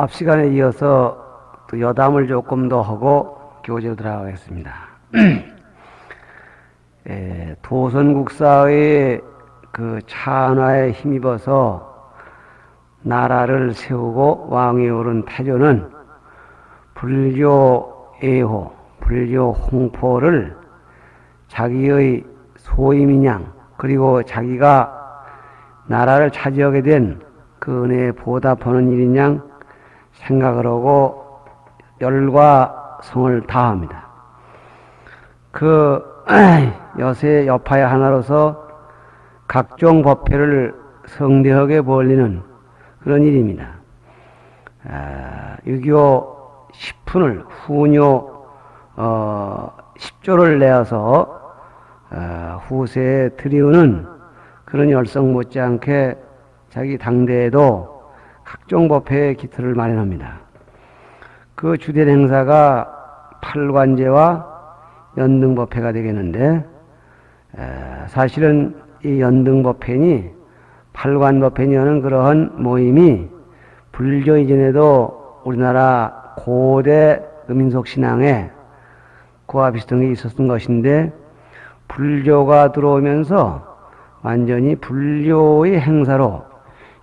앞 시간에 이어서 또 여담을 조금 더 하고 교재로 들어가겠습니다. 도선국사의 그 찬화에 힘입어서 나라를 세우고 왕위 오른 태조는 불교 애호, 불교 홍포를 자기의 소임인양, 그리고 자기가 나라를 차지하게 된 그 은혜에 보답하는 일인양 생각을 하고 열과 성을 다합니다. 그 여세 여파의 하나로서 각종 법회를 성대하게 벌리는 그런 일입니다. 유교 10분을 후뇨 10조를 내어서 후세에 드리우는 그런 열성 못지않게 자기 당대에도 각종 법회의 기틀을 마련합니다. 그 주된 행사가 팔관제와 연등법회가 되겠는데, 사실은 이 연등법회니 팔관법회니 하는 그러한 모임이 불교 이전에도 우리나라 고대 음인속 신앙에 그와 비슷한 게 있었던 것인데, 불교가 들어오면서 완전히 불교의 행사로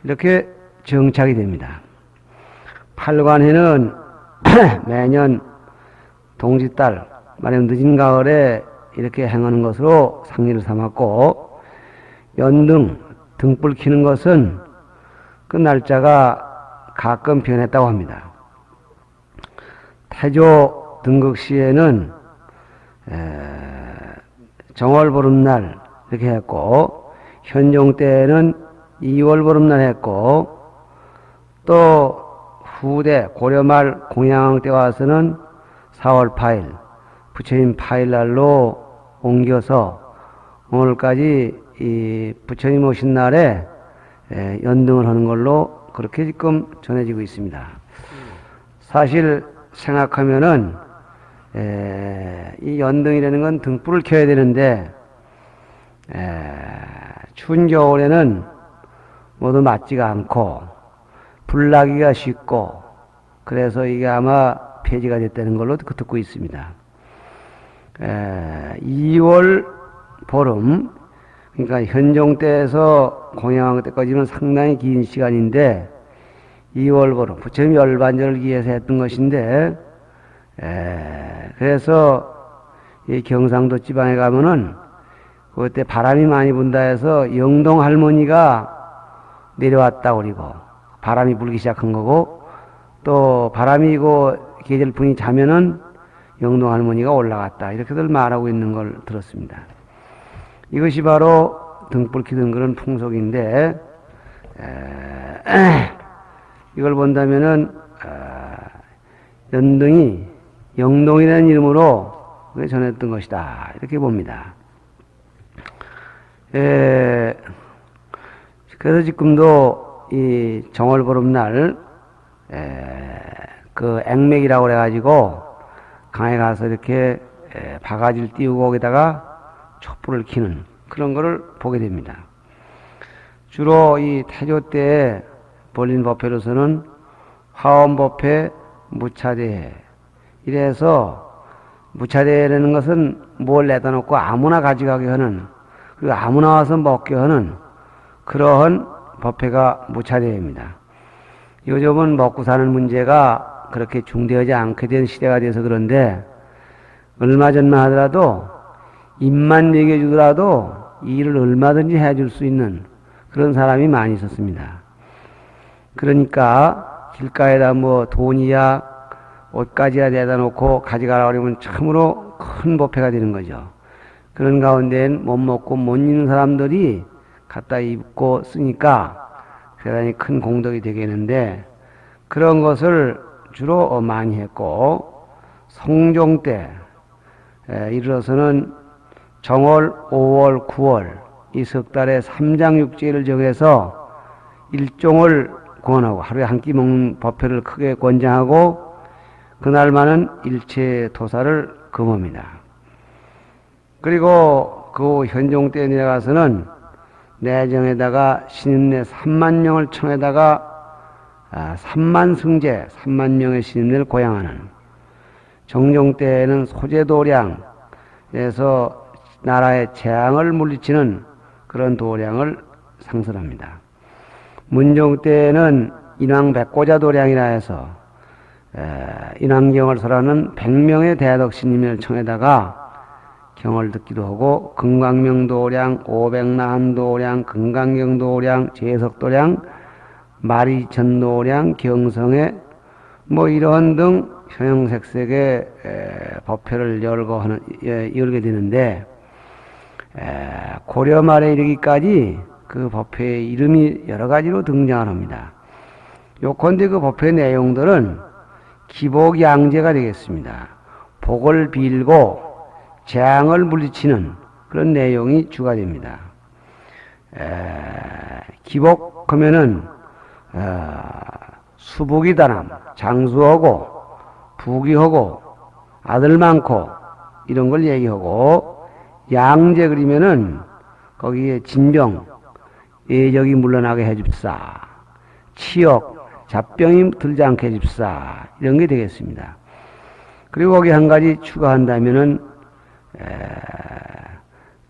이렇게 정착이 됩니다. 팔관회는 매년 동짓달, 말하면 늦은 가을에 이렇게 행하는 것으로 상리를 삼았고, 연등, 등불 켜는 것은 그 날짜가 가끔 변했다고 합니다. 태조 등극시에는 정월보름날 이렇게 했고, 현종 때는 2월 보름날 했고, 또 후대 고려말 공양왕 때 와서는 4월 8일 부처님 파일날로 옮겨서 오늘까지 이 부처님 오신 날에 연등을 하는 걸로 그렇게 지금 전해지고 있습니다. 사실 생각하면은 이 연등이라는 건 등불을 켜야 되는데, 추운 겨울에는 모두 맞지가 않고 불나기가 쉽고, 그래서 이게 아마 폐지가 됐다는 걸로 듣고 있습니다. 2월 보름, 그러니까 현종 때에서 공양왕 때까지는 상당히 긴 시간인데, 2월 보름, 부처님 열반절을 기해서 했던 것인데, 그래서 이 경상도 지방에 가면은 그때 바람이 많이 분다 해서 영동 할머니가 내려왔다 그리고 바람이 불기 시작한 거고, 또 바람이고 계절 분이 자면은 영동 할머니가 올라갔다, 이렇게들 말하고 있는 걸 들었습니다. 이것이 바로 등불 켜던 그런 풍속인데, 이걸 본다면은 연등이 영동이라는 이름으로 전했던 것이다, 이렇게 봅니다. 그래서 지금도 이 정월보름날 그 액맥이라고 그래가지고 강에 가서 이렇게 바가지를 띄우고 거기다가 촛불을 켜는 그런 거를 보게 됩니다. 주로 이 태조 때 벌린 법회로서는 화엄법회, 무차대회, 이래서 무차대회라는 것은 뭘 내다 놓고 아무나 가져가게 하는, 그리고 아무나 와서 먹게 하는 그러한 법회가 무차대회입니다. 요즘은 먹고 사는 문제가 그렇게 중대하지 않게 된 시대가 돼서 그런데, 얼마 전만 하더라도 입만 먹여주더라도 일을 얼마든지 해줄 수 있는 그런 사람이 많이 있었습니다. 그러니까 길가에다 뭐 돈이야 옷까지야 내다 놓고 가져가라고 그러면 참으로 큰 법회가 되는 거죠. 그런 가운데엔 못 먹고 못 입는 사람들이 갖다 입고 쓰니까 대단히 큰 공덕이 되겠는데, 그런 것을 주로 많이 했고, 성종 때 이르러서는 정월, 5월, 9월 이 석 달에 삼장육제를 정해서 일종을 권하고 하루에 한 끼 먹는 법회를 크게 권장하고, 그날만은 일체 도사를 금합니다. 그리고 그 현종 때 내려가서는 내정에다가 신인내 3만 명을 청에다가 3만 승제, 3만 명의 신인을 고양하는, 정종 때에는 소제도량에서 나라의 재앙을 물리치는 그런 도량을 상설합니다. 문종 때에는 인왕백고자도량이라 해서 인왕경을 설하는 100명의 대덕신님을 청에다가 경을 듣기도 하고, 금강명도량, 오백나한도량, 금강경도량, 제석도량, 마리천도량, 경성에 이런 등 형형색색의 법회를 열게 되는데, 고려 말에 이르기까지 그 법회의 이름이 여러 가지로 등장을 합니다. 요컨대 그 법회 내용들은 기복양제가 되겠습니다. 복을 빌고 재앙을 물리치는 그런 내용이 주가 됩니다. 기복하면은 수복이다남, 장수하고 부귀하고 아들 많고 이런 걸 얘기하고, 양제 그리면은 거기에 진병, 예적이 물러나게 해줍사, 치욕, 잡병이 들지 않게 해줍사, 이런 게 되겠습니다. 그리고 거기 한 가지 추가한다면은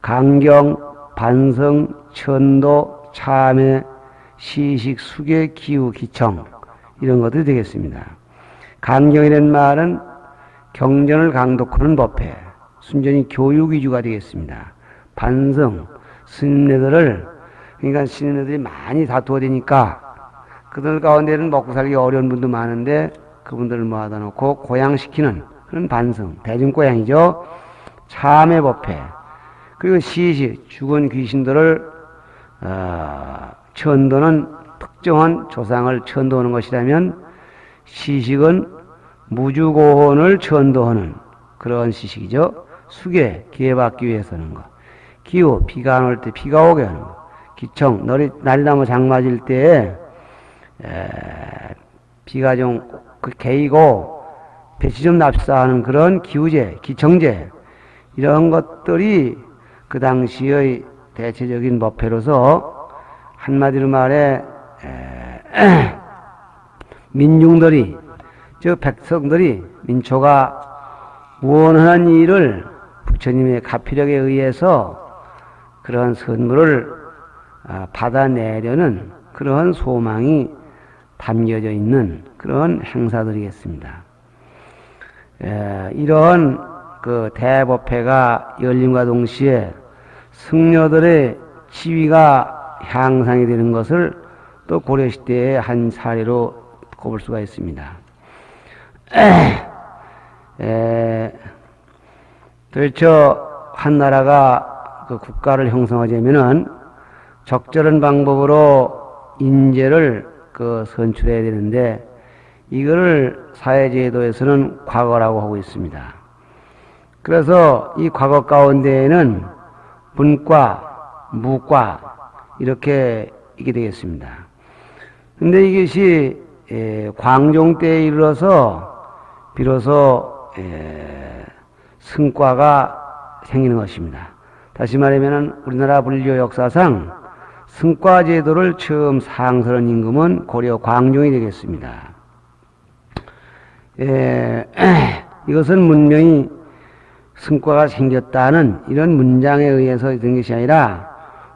강경, 반성, 천도, 참회, 시식, 수계, 기우, 기청, 이런 것들이 되겠습니다. 강경이라는 말은 경전을 강독하는 법회, 순전히 교육 위주가 되겠습니다. 반성, 스님네들을, 그러니까 스님네들이 많이 다투어 되니까 그들 가운데는 먹고 살기 어려운 분도 많은데 그분들을 모아다 놓고 고양시키는 그런 반성, 대중고양이죠. 참회 법회, 그리고 시식, 죽은 귀신들을 천도는 특정한 조상을 천도하는 것이라면, 시식은 무주고혼을 천도하는 그런 시식이죠. 수계, 기회받기 위해서 하는 것. 기후, 비가 안 올 때 비가 오게 하는 것. 기청, 날나무 장 맞을 때에 비가 좀 개이고 배치 좀 납시다 하는 그런 기후제, 기청제, 이런 것들이 그 당시의 대체적인 법회로서, 한마디로 말해 민중들이, 즉 백성들이, 민초가 원하는 일을 부처님의 가피력에 의해서 그러한 선물을 받아내려는 그러한 소망이 담겨져 있는 그런 행사들이겠습니다. 이런 그 대법회가 열림과 동시에 승려들의 지위가 향상이 되는 것을 또 고려시대의 한 사례로 꼽을 수가 있습니다. 도대체 한 나라가 그 국가를 형성하자면은 적절한 방법으로 인재를 선출해야 되는데, 이거를 사회제도에서는 과거라고 하고 있습니다. 그래서 이 과거 가운데에는 문과, 무과 이렇게 있게 되겠습니다. 근데 이것이 광종 때에 이르러서 비로소 승과가 생기는 것입니다. 다시 말하면 우리나라 불교 역사상 승과 제도를 처음 상설한 임금은 고려 광종이 되겠습니다. 이것은 문명이 승과가 생겼다는 이런 문장에 의해서 된 것이 아니라,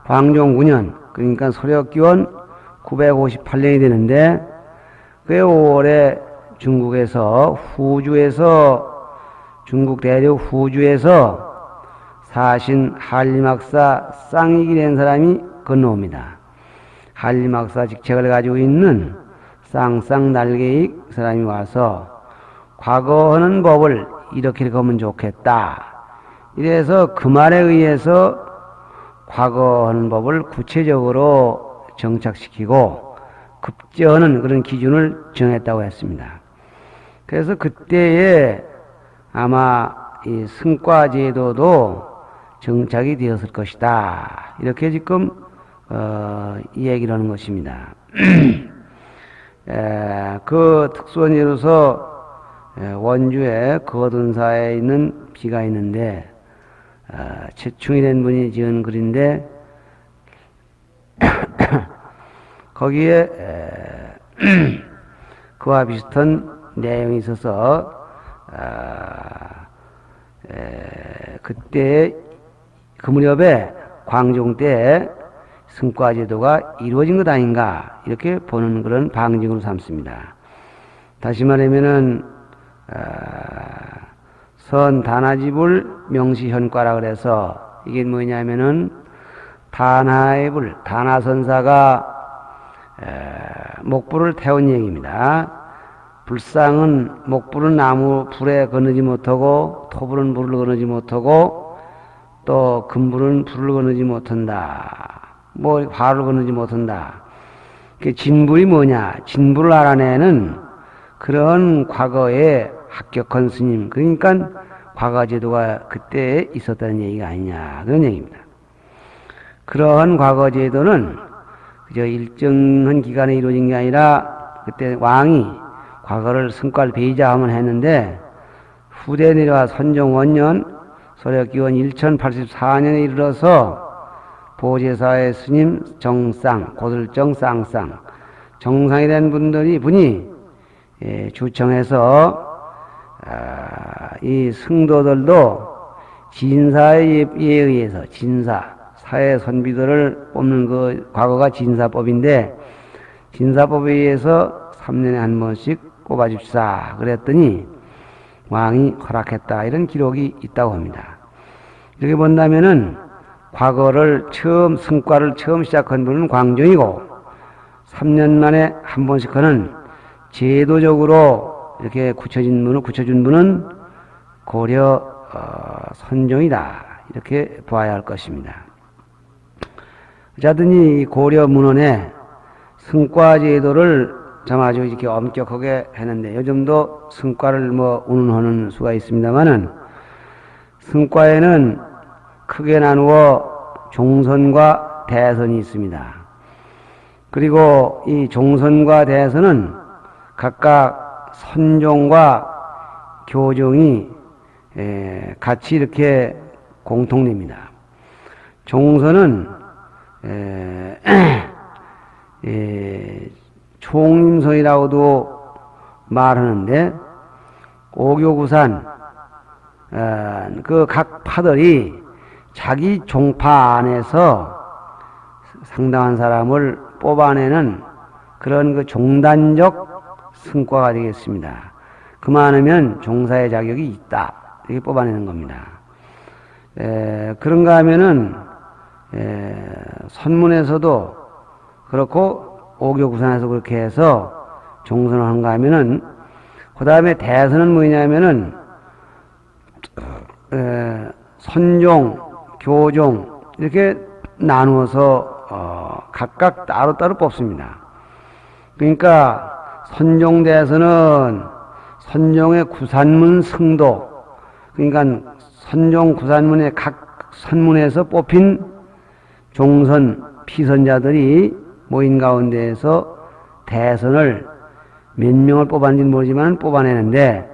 광종 9년, 그러니까 소력기원 958년이 되는데, 그해 5월에 중국에서 중국 대륙 후주에서 사신 한림학사 쌍익이라는 사람이 건너옵니다. 한림학사 직책을 가지고 있는 쌍쌍날개익 사람이 와서 과거 하는 법을 이렇게 하면 좋겠다, 이래서 그 말에 의해서 과거 하는 법을 구체적으로 정착시키고 급제하는 그런 기준을 정했다고 했습니다. 그래서 그때에 아마 이 승과제도도 정착이 되었을 것이다, 이렇게 지금 이 얘기를 하는 것입니다. 그 특수한 예로서 원주에 거둔사에 있는 비가 있는데, 최충이라는 분이 지은 글인데, 거기에 그와 비슷한 내용이 있어서 그때 그 무렵에 광종 때 승과제도가 이루어진 것 아닌가 이렇게 보는 그런 방증으로 삼습니다. 다시 말하면은 선단하지불 명시현과라 그래서 이게 뭐냐면은 단하의 불, 단하선사가 목불을 태운 얘기입니다. 불상은 목불은 나무 불에 거느지 못하고 토불은 불을 거느지 못하고 또 금불은 불을 거느지 못한다. 뭐 화를 거느지 못한다. 그 진불이 뭐냐? 진불을 알아내는 그런 과거에 합격한 스님, 그러니까 과거 제도가 그때 있었다는 얘기가 아니냐 그런 얘기입니다. 그러한 과거 제도는 그저 일정한 기간에 이루어진 게 아니라 그때 왕이 과거를 승과를 베이자하면 했는데 후대 내려와 선종 원년 서력기원 1084년에 이르러서 보제사의 스님 정상, 고들정 쌍쌍 정상이 된 분이 주청해서 이 승도들도 진사에 의해서 사회 선비들을 뽑는 그 과거가 진사법인데 진사법에 의해서 3년에 한 번씩 뽑아줍시다 그랬더니 왕이 허락했다 이런 기록이 있다고 합니다. 이렇게 본다면은 과거를 승과를 처음 시작한 분은 광종이고 3년 만에 한 번씩 하는 제도적으로 이렇게 굳혀준 분은 고려 선종이다 이렇게 보아야 할 것입니다. 어쨌든 이 고려 문헌에 승과 제도를 참 아주 이렇게 엄격하게 했는데 요즘도 승과를 운운하는 수가 있습니다만은 승과에는 크게 나누어 종선과 대선이 있습니다. 그리고 이 종선과 대선은 각각 선종과 교종이 같이 이렇게 공통됩니다. 종선은 총림선이라고도 말하는데 오교구산 그 각 파들이 자기 종파 안에서 상당한 사람을 뽑아내는 그런 그 종단적 승과가 되겠습니다. 그만하면 종사의 자격이 있다 이렇게 뽑아내는 겁니다. 그런가 하면은 선문에서도 그렇고 오교구산에서 그렇게 해서 종선을 한가 하면은 그 다음에 대선은 뭐냐면은 선종, 교종 이렇게 나누어서 각각 따로따로 뽑습니다. 그러니까 선종대선은 선종의 구산문 승도 그러니까 선종 구산문의 각 선문에서 뽑힌 종선 피선자들이 모인 가운데에서 대선을 몇 명을 뽑았는지는 모르지만 뽑아내는데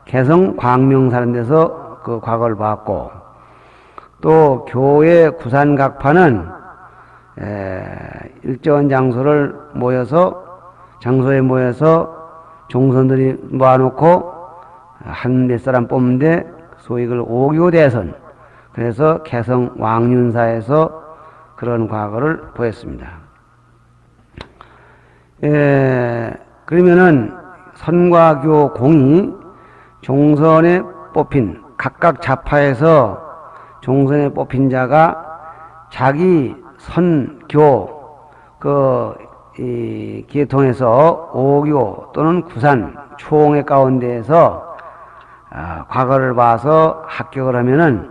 개성 광명사라는 데서 그 과거를 봤고 또 교회 구산각파는 일정한 장소에 모여서 종선들이 모아놓고 한 몇 사람 뽑는데 소위 그걸 오교대선 그래서 개성 왕윤사에서 그런 과거를 보였습니다. 그러면은 선과교 공이 종선에 뽑힌 각각 자파에서 종선에 뽑힌 자가 자기 선교 기회통해서 오교 또는 구산 총회 가운데에서 과거를 봐서 합격을 하면은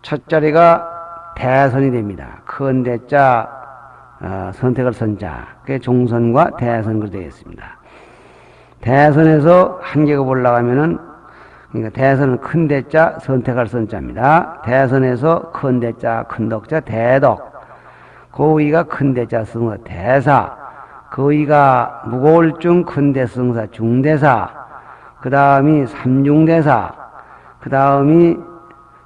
첫 자리가 대선이 됩니다. 큰 대자 선택을 선자 그게 종선과 대선으로 되겠습니다. 대선에서 한 계급 올라가면은 그러니까 대선은 큰 대자 선택할 선자입니다. 대선에서 큰 대자 큰 덕자 대덕 그 위가 큰 대자 승사 대사 그 위가 무거울 중 큰 대승사 중대사 그 다음이 삼중대사 그 다음이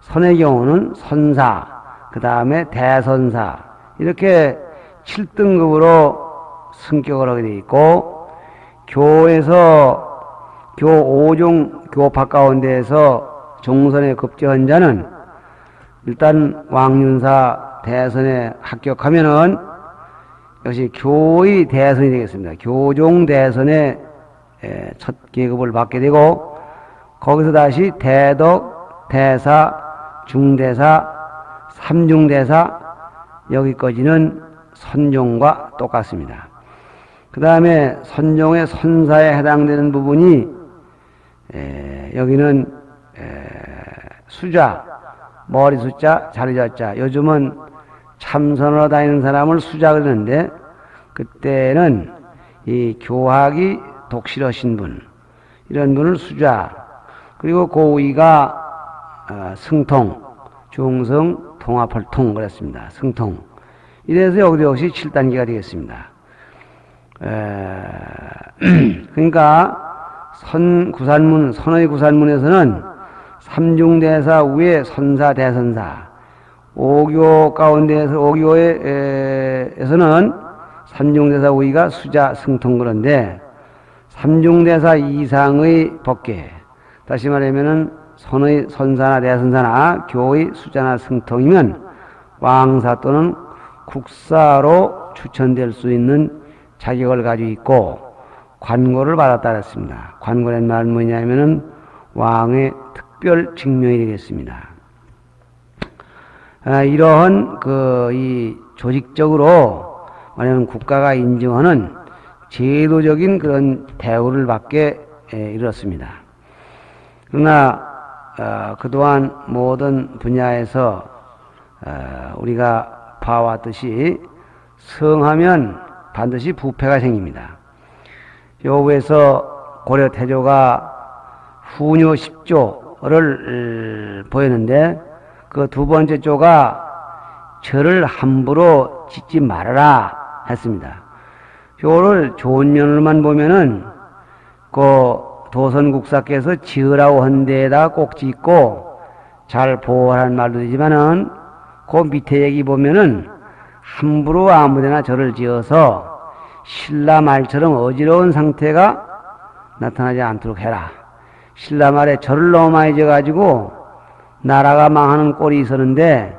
선의 경우는 선사 그 다음에 대선사 이렇게 7등급으로 승격을 하게 되어 있고, 교에서 교 5종 교파 가운데에서 종선에 급제한 자는 일단 왕윤사 대선에 합격하면은 역시 교의 대선이 되겠습니다. 교종 대선에 첫 계급을 받게 되고, 거기서 다시 대덕, 대사, 중대사, 삼중대사, 여기까지는 선종과 똑같습니다. 그 다음에 선종의 선사에 해당되는 부분이 여기는 수자, 머리 숫자, 자리 자자. 요즘은 참선으로 다니는 사람을 수자 그러는데, 그때는 이 교학이 독실하신 분, 이런 분을 수자, 그리고 고위가 승통, 중성, 통합혈통 그랬습니다. 승통. 이래서 여기도 역시 7단계가 되겠습니다. 그러니까 선의 구산문에서는 삼중대사 위에 선사, 대선사, 오교 가운데에서 오교에서는 삼중대사 위가 수자, 승통 그런데 삼중대사 이상의 법계, 다시 말하면은 선의 선사나 대선사나 교의 수자나 승통이면 왕사 또는 국사로 추천될 수 있는 자격을 가지고 있고 관고를 받았다 그랬습니다. 관고란 말은 뭐냐면은 왕의 특별 직명이 되겠습니다. 이러한 이 조직적으로 말하면 국가가 인정하는 제도적인 그런 대우를 받게 이르렀습니다. 그러나 그동안 모든 분야에서 우리가 봐왔듯이 성하면 반드시 부패가 생깁니다. 여우에서 고려 태조가 후녀 10조를 보였는데 그 두 번째 조가 절을 함부로 짓지 말아라 했습니다. 요를 좋은 면으로만 보면은 그 도선국사께서 지으라고 한 데에다 꼭 짓고 잘 보호하라는 말도 되지만은 그 밑에 얘기 보면은 함부로 아무데나 절을 지어서 신라 말처럼 어지러운 상태가 나타나지 않도록 해라. 신라 말에 절을 너무 많이 지어가지고 나라가 망하는 꼴이 있었는데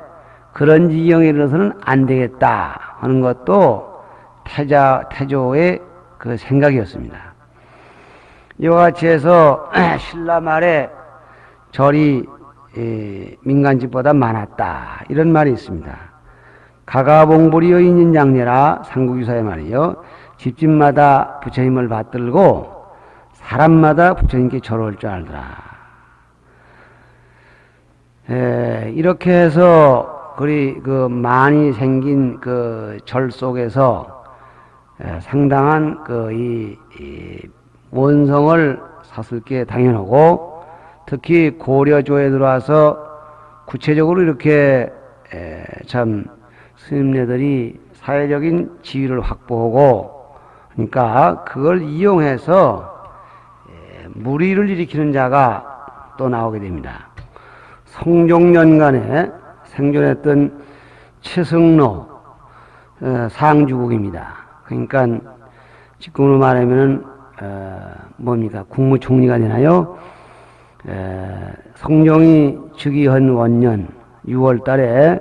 그런 지경에 이르러서는 안 되겠다 하는 것도 태조의 그 생각이었습니다. 이와 같이 해서 신라 말에 절이 민간집보다 많았다 이런 말이 있습니다. 가가봉불이여 있는 장례라 삼국유사의 말이요. 집집마다 부처님을 받들고 사람마다 부처님께 절올 줄 알더라. 이렇게 해서 그 많이 생긴 그 절 속에서 상당한 이 원성을 샀을 게 당연하고, 특히 고려조에 들어와서 구체적으로 이렇게 참 스님네들이 사회적인 지위를 확보하고, 그러니까 그걸 이용해서 무리를 일으키는 자가 또 나오게 됩니다. 성종년간에 생존했던 최승로 상주국입니다. 그러니까 지금으로 말하면은 뭡니까? 국무총리가 되나요? 성종이 즉위한 원년 6월 달에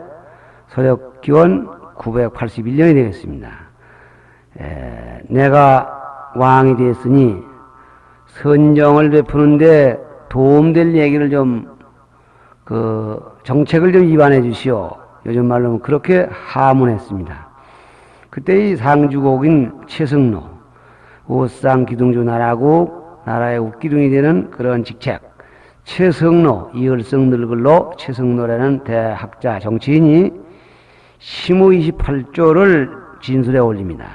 서력기원 981년이 되겠습니다. 내가 왕이 됐으니 선정을 베푸는데 도움될 얘기를 좀 정책을 좀 입안해 주시오. 요즘 말로 그렇게 하문했습니다. 그때 이 상주국인 최승로, 우상 기둥주 나라국, 나라의 웃기둥이 되는 그런 직책, 최승로, 이을성 늙을로 최승로라는 대학자 정치인이 시무 28조를 진술해 올립니다.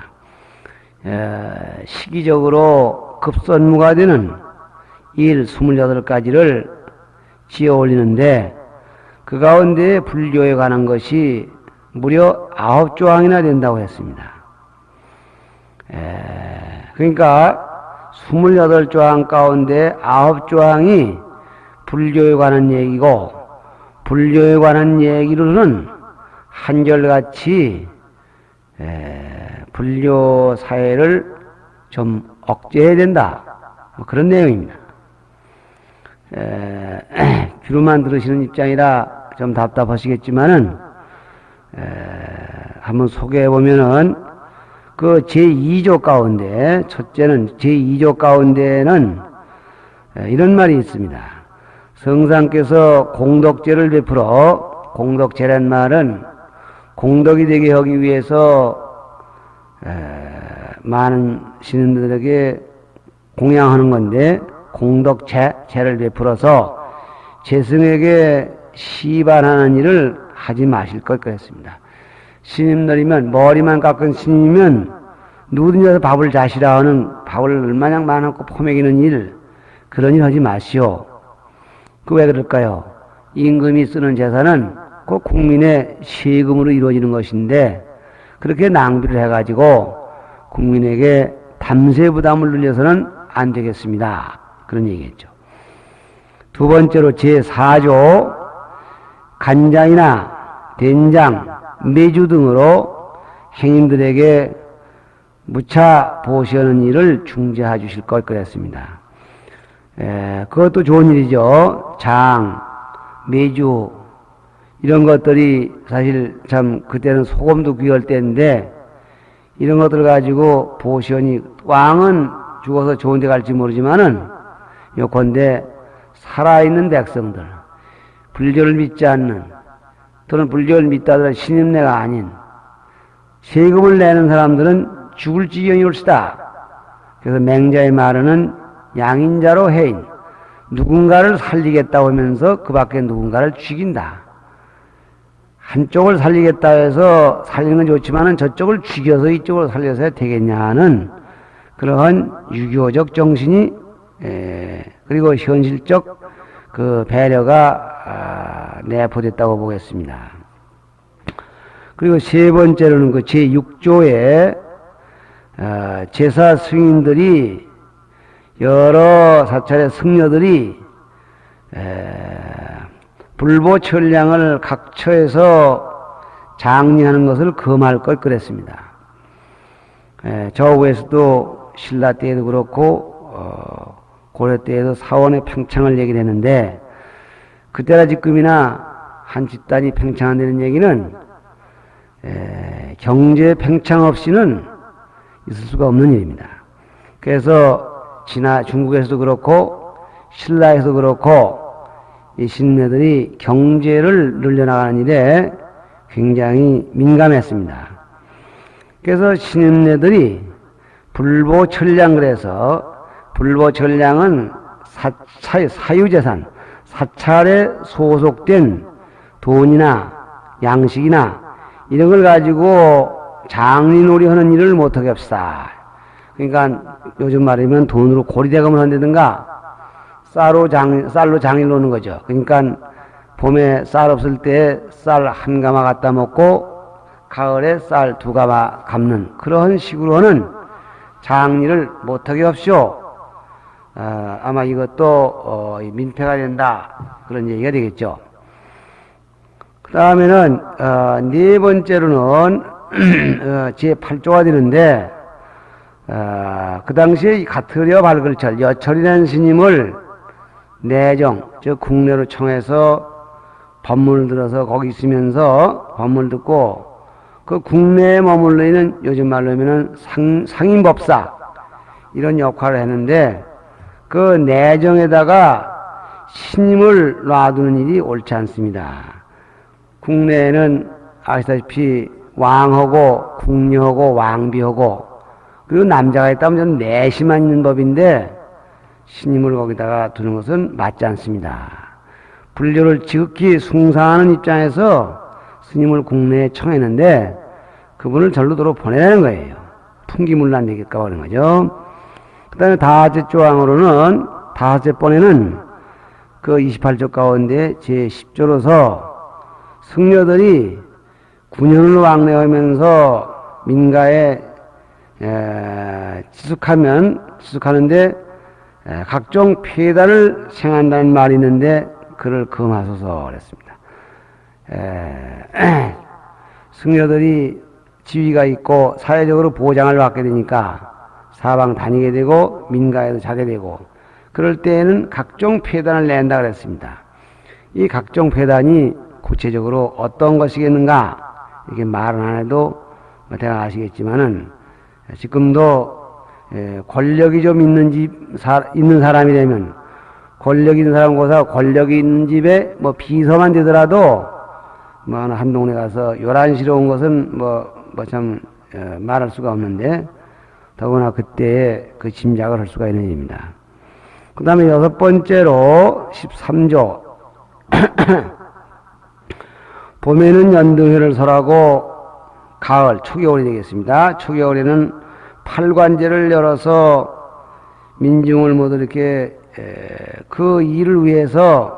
시기적으로 급선무가 되는 일 28가지를 지어 올리는데 그 가운데 불교에 관한 것이 무려 9조항이나 된다고 했습니다. 그러니까 28조항 가운데 9조항이 불교에 관한 얘기고, 불교에 관한 얘기로는 한결같이 불교 사회를 좀 억제해야 된다. 뭐 그런 내용입니다. 귀로만 들으시는 입장이라 좀 답답하시겠지만은 한번 소개해 보면은 그 제2조 가운데 첫째는 제2조 가운데는 이런 말이 있습니다. 성상께서 공덕제를 베풀어 공덕제란 말은 공덕이 되게 하기 위해서 많은 신인들에게 공양하는 건데 공덕제를 베풀어서 재승에게 시반하는 일을 하지 마실 것 그랬습니다. 신임들이면 머리만 깎은 신임이면 누구든지 와서 밥을 자시라 하는 밥을 얼마나 많고 포먹이는 일 그런 일 하지 마시오. 그 왜 그럴까요? 임금이 쓰는 재산은 그 국민의 세금으로 이루어지는 것인데 그렇게 낭비를 해가지고 국민에게 담세 부담을 늘려서는 안 되겠습니다. 그런 얘기겠죠. 두 번째로 제4조 간장이나 된장, 매주 등으로 행인들에게 무차 보시하는 일을 중재해 주실 것 그랬습니다. 그것도 좋은 일이죠. 장, 매주 이런 것들이 사실 참 그때는 소금도 귀할 때인데 이런 것들 가지고 보시하니 왕은 죽어서 좋은 데 갈지 모르지만은 요컨대 살아있는 백성들 불교를 믿지 않는 또는 불교를 믿다 하더라도 신임내가 아닌 세금을 내는 사람들은 죽을 지경이 올시다. 그래서 맹자의 말은 양인자로 해인 누군가를 살리겠다고 하면서 그 밖에 누군가를 죽인다. 한쪽을 살리겠다 해서 살리는 건 좋지만은 저쪽을 죽여서 이쪽으로 살려서 되겠냐는 그러한 유교적 정신이 그리고 현실적 그 배려가 내포됐다고 보겠습니다. 그리고 세 번째로는 그 제6조에 제사 승인들이 여러 사찰의 승려들이 불보천량을 각처에서 장리하는 것을 금할 걸 그랬습니다. 저 후에서도 신라 때에도 그렇고 고려 때에도 사원의 팽창을 얘기를 했는데 그때나 지금이나 한 집단이 팽창한다는 얘기는 경제 팽창 없이는 있을 수가 없는 일입니다. 그래서 중국에서도 그렇고 신라에서도 그렇고 이 신녀들이 경제를 늘려나가는 일에 굉장히 민감했습니다. 그래서 신임내들이 불보천량 그래서 불보천량은 사유재산, 사찰에 소속된 돈이나 양식이나 이런 걸 가지고 장리놀이 하는 일을 못하게 합시다. 그러니까 요즘 말이면 돈으로 고리대금을 한다든가 쌀로 장일 노는 거죠. 그러니까 봄에 쌀 없을 때 쌀 한 가마 갖다 먹고 가을에 쌀 두 가마 갚는 그런 식으로는 장리를 못하게 합시오. 아마 이것도 민폐가 된다 그런 얘기가 되겠죠. 그 다음에는 네 번째로는 제8조가 되는데 그 당시에 가트려 발글철 여철이라는 스님을 내정 즉 국내로 청해서 법문을 들어서 거기 있으면서 법문을 듣고 그 국내에 머물러 있는 요즘 말로 하면은 상인법사 이런 역할을 했는데 그 내정에다가 스님을 놔두는 일이 옳지 않습니다. 국내에는 아시다시피 왕하고 궁녀하고 왕비하고 그리고 남자가 있다면 내시만 있는 법인데 스님을 거기다가 두는 것은 맞지 않습니다. 불교를 지극히 숭상하는 입장에서 스님을 국내에 청했는데 그분을 절로도로 보내라는 거예요. 풍기문란 되겠까 하는 거죠. 그 다음에 다섯째 조항으로는 다섯째 번에는 그 28조 가운데 제10조로서 승려들이 9년을 왕래하면서 민가에 지속하는데 각종 폐단을 생한다는 말이 있는데 그를 금하소서 그랬습니다. 승려들이 지위가 있고 사회적으로 보장을 받게 되니까 사방 다니게 되고 민가에도 자게 되고 그럴 때에는 각종 폐단을 낸다 그랬습니다. 이 각종 폐단이 구체적으로 어떤 것이겠는가 이렇게 말은 안 해도 대강 아시겠지만은 지금도 권력이 좀 있는 사람이 되면 권력이 있는 사람보다 권력이 있는 집에 뭐 비서만 되더라도 뭐 한 동네 가서 요란스러운 것은 참 말할 수가 없는데 더구나 그때의 그 짐작을 할 수가 있는 일입니다. 그 다음에 6번째로 13조 봄에는 연등회를 설하고 가을 초겨울이 되겠습니다. 초겨울에는 팔관제를 열어서 민중을 모두 이렇게 그 일을 위해서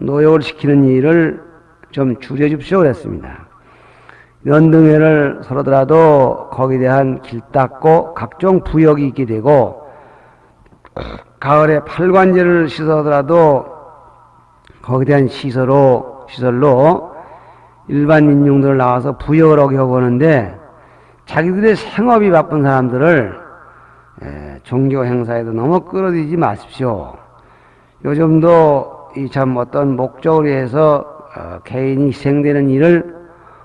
노역을 시키는 일을 좀 줄여줍시오 그랬습니다. 연등회를 설하더라도 거기에 대한 길 닦고 각종 부역이 있게 되고 가을에 팔관제를 시설하더라도 거기에 대한 시설로 일반 민중들 나와서 부역을 하게 하고 하는데 자기들의 생업이 바쁜 사람들을 종교 행사에도 너무 끌어들이지 마십시오. 요즘도 이 참 어떤 목적을 위해서 개인이 희생되는 일을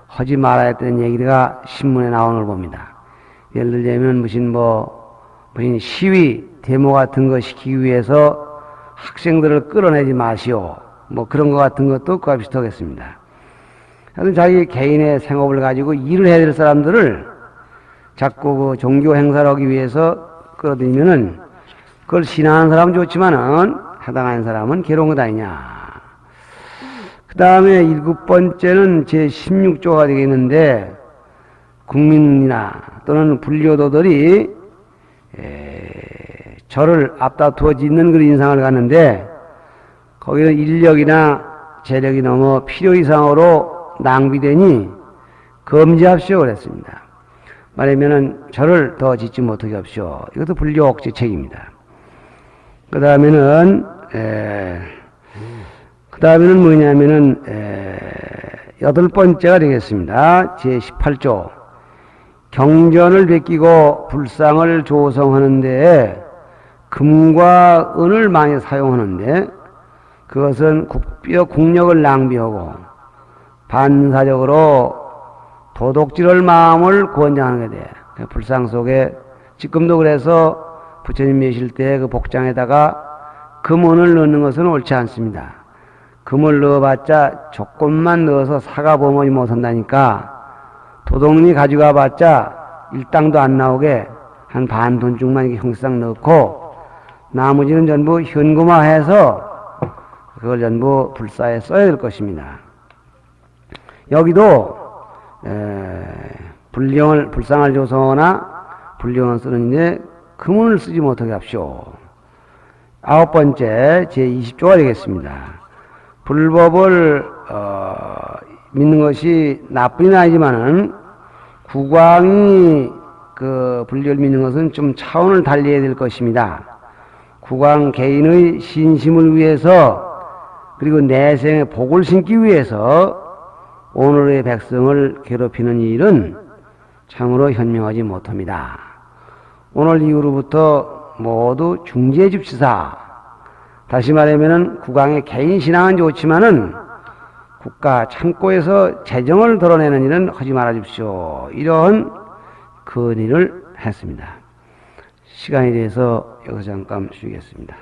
하지 말아야 했다는 얘기가 신문에 나오는 걸 봅니다. 예를 들자면 무슨 시위, 데모 같은 거 시키기 위해서 학생들을 끌어내지 마시오. 그런 것 같은 것도 그와 비슷하겠습니다. 하여튼 자기 개인의 생업을 가지고 일을 해야 될 사람들을 자꾸 그 종교 행사를 하기 위해서 끌어들이면은 그걸 신앙하는 사람은 좋지만은 해당하는 사람은 괴로운 것 아니냐. 그 다음에 7번째는 제16조가 되겠는데 국민이나 또는 불교도들이 절을 앞다투어 짓는 그런 인상을 갖는데 거기는 인력이나 재력이 너무 필요 이상으로 낭비되니 금지합시오 그랬습니다. 말하면은 절을 더 짓지 못하게 합시오. 이것도 불교 억제책입니다. 그 다음에는 뭐냐면은 8번째가 되겠습니다. 제18조 경전을 베끼고 불상을 조성하는데 금과 은을 많이 사용하는데 그것은 국력을 낭비하고 반사적으로 도둑질할 마음을 권장하게 돼. 불상 속에 지금도 그래서 부처님 계실 때 그 복장에다가 금은을 넣는 것은 옳지 않습니다. 금을 넣어봤자 조금만 넣어서 사가 범하지 못한다니까 도둑님이 가져가 봤자 일당도 안 나오게 한 반 돈씩만 이렇게 형상 넣고 나머지는 전부 현금화해서 그걸 전부 불사에 써야 될 것입니다. 여기도 불상을 조성하나 불령을 쓰는데 금은을 쓰지 못하게 합시오. 9번째 제20조가 되겠습니다. 불법을 믿는 것이 나뿐이 아니지만은 국왕이 그 불교를 믿는 것은 좀 차원을 달리해야 될 것입니다. 국왕 개인의 신심을 위해서 그리고 내생의 복을 심기 위해서 오늘의 백성을 괴롭히는 일은 참으로 현명하지 못합니다. 오늘 이후로부터 모두 중지해 줍시다. 다시 말하면은 국왕의 개인 신앙은 좋지만은 국가 창고에서 재정을 드러내는 일은 하지 말아 주십시오. 이런 건의를 했습니다. 시간이 돼서 여기서 잠깐 쉬겠습니다.